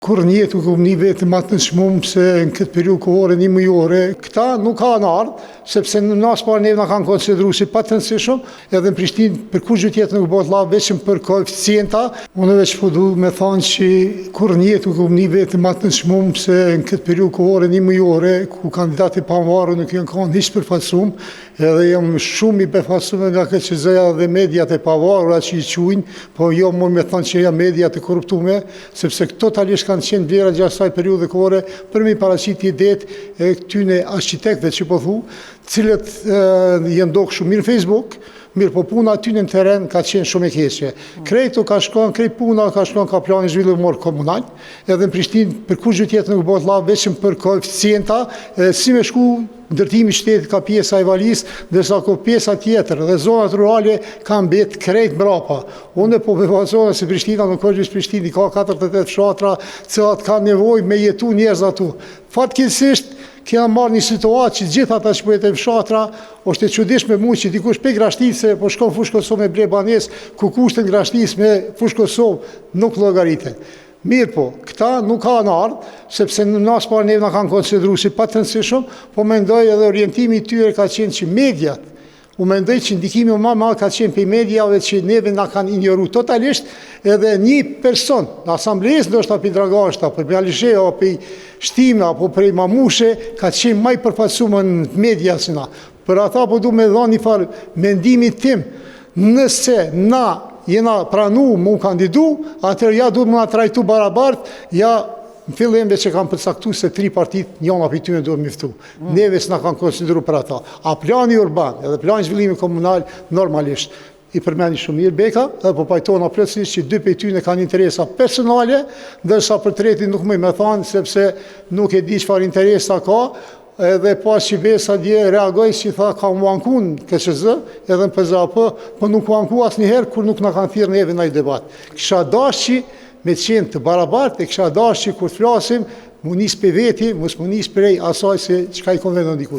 Kur një jetë u këmë një vetë më të nëshmumë se në këtë periudhë kohore një mujore, këta nuk ka në ardhë, sepse në nasë parë neve në kanë konsideru si pa të rëndësishëm, edhe në Prishtinë për kur gjë tjetër nuk bëhet la veçëm për koeficienta. Unë veç po du me thonë që kur një jetë u këmë një vetë më të nëshmumë se në këtë periudhë kohore një mujore, ku kandidati pavarur nuk janë kanë hiç përfaqësuar, edhe jam shumë i befasuar nga këtë që zëja dhe mediat e pavarura që i quajnë, po jo më me thonë që janë mediat e korruptuara, sepse totalisht kanë qenë vlera gjatë kësaj periudhe kohore për mi paraqit idetë e këtyne arqitektëve që po thu, cilët janë ndokë shumë mirë në Facebook, mirë po puna aty në teren ka qenë shumë e keqe. Krejto ka shkon, krejt puna ka shkon ka plani zhvillimor komunal, edhe në Prishtinë për kur gjë tjetër nuk bëhet la veçëm për koeficienta, si me shku ndërtimi i shtetit ka pjesa e valisë, ndërsa ka pjesa tjetër dhe zonat rurale kanë mbet krejt mbrapa. Unë po befazohem se Prishtina nuk është vetëm Prishtinë, ka 48 fshatra, cilat kanë nevojë me jetu njerëz atu. Fatkeqësisht kena marrë një situatë që gjithë ata që po jetojnë fshatra, është e çuditshme mua që dikush pe Grashticë po shkon fushë Kosovë me ble banesë, ku kushtet Grashticës me fushë Kosovë nuk llogariten. Mirë po, këta nuk ka në ardhë, sepse në nasë parë neve në kanë konsideru si pa të rëndësishëm, po mendoj edhe orientimi i tyre ka qenë që mediat, u mendoj që ndikimi më madh ka qenë për mediave që neve në kanë ignoru totalisht, edhe një person, në asamblesë ndoshta për Dragashta, për Bjalishe, për Shtima, apo për Mamushe, ka qenë më i përfaqësuar në media se na. Për ata po du me dhënë një farë mendimi tim, nëse na jena pranu mu kandidu, atër ja duhet më nga trajtu barabartë, ja në fillim që kanë përcaktu se 3 partit njëna për tyne duhet miftu. Neve s'na kanë konsideru për ata. A plani urban edhe plani zhvillimi komunal normalisht i përmeni shumë mirë Beka, edhe po pajtona plotësisht që 2 për tyne kanë interesa personale, ndërsa për tretin nuk më me thonë, sepse nuk e di çfarë interesa ka, edhe pas që Besa dje reagoj që tha ka mu ankun KSZ, edhe në PZAP, po nuk u anku asë njëherë kur nuk në kanë thirë neve në i debat. Kisha dash që me qenë të barabartë, e kisha dash që kur flasim, mu njës për veti, mu njës për asaj se qka i konvenon dikuj.